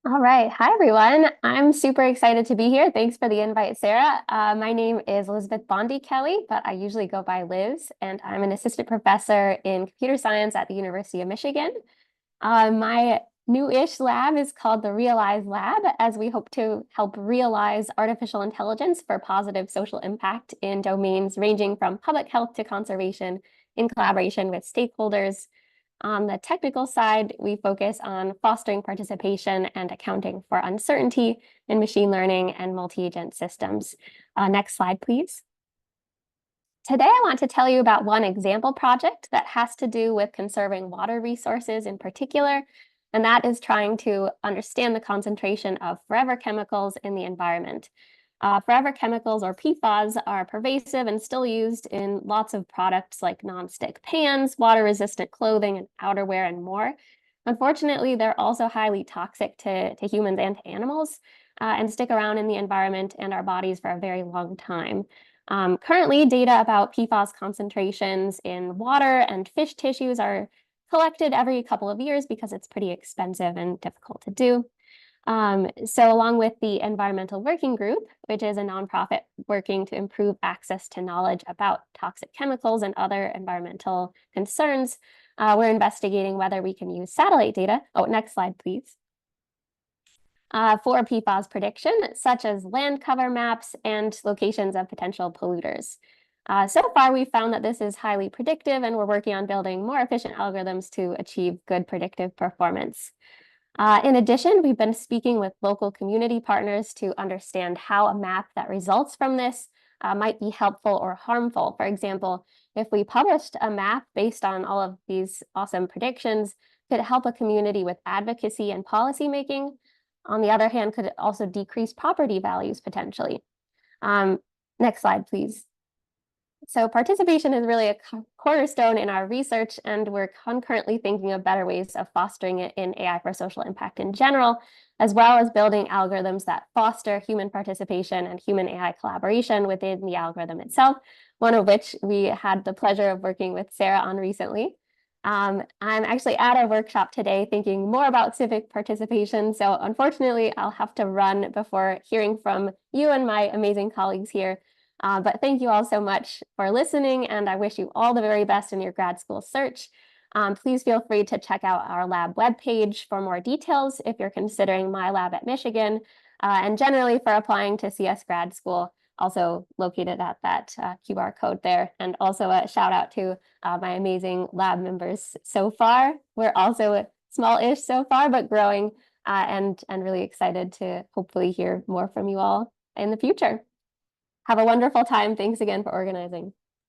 All right. Hi, everyone. I'm super excited to be here. Thanks for the invite, Sarah. My name is Elizabeth Bondi Kelly, but I usually go by Liz, and I'm an assistant professor in computer science at the University of Michigan. My new-ish lab is called the Realize Lab, as we hope to help realize artificial intelligence for positive social impact in domains ranging from public health to conservation in collaboration with stakeholders. On the technical side, we focus on fostering participation and accounting for uncertainty in machine learning and multi-agent systems. Next slide, please. Today, I want to tell you about one example project that has to do with conserving water resources in particular, and that is trying to understand the concentration of forever chemicals in the environment. Forever chemicals, or PFAS, are pervasive and still used in lots of products like nonstick pans, water-resistant clothing, and outerwear, and more. Unfortunately, they're also highly toxic to humans and to animals, and stick around in the environment and our bodies for a very long time. Currently, data about PFAS concentrations in water and fish tissues are collected every couple of years because it's pretty expensive and difficult to do. So along with the Environmental Working Group, which is a nonprofit working to improve access to knowledge about toxic chemicals and other environmental concerns, we're investigating whether we can use satellite data. Oh, next slide, please. For PFAS prediction, such as land cover maps and locations of potential polluters. So far, we've found that this is highly predictive, and we're working on building more efficient algorithms to achieve good predictive performance. In addition, we've been speaking with local community partners to understand how a map that results from this might be helpful or harmful. For example, if we published a map based on all of these awesome predictions, could it help a community with advocacy and policy making? On the other hand, could it also decrease property values potentially? Next slide, please. So participation is really a cornerstone in our research, and we're concurrently thinking of better ways of fostering it in AI for social impact in general, as well as building algorithms that foster human participation and human AI collaboration within the algorithm itself, one of which we had the pleasure of working with Sarah on recently. I'm actually at a workshop today thinking more about civic participation, so unfortunately, I'll have to run before hearing from you and my amazing colleagues here. But thank you all so much for listening, and I wish you all the very best in your grad school search. Please feel free to check out our lab webpage for more details if you're considering my lab at Michigan, and generally for applying to CS grad school, also located at that QR code there. And also a shout out to my amazing lab members so far. We're also small-ish so far, but growing, and really excited to hopefully hear more from you all in the future. Have a wonderful time. Thanks again for organizing.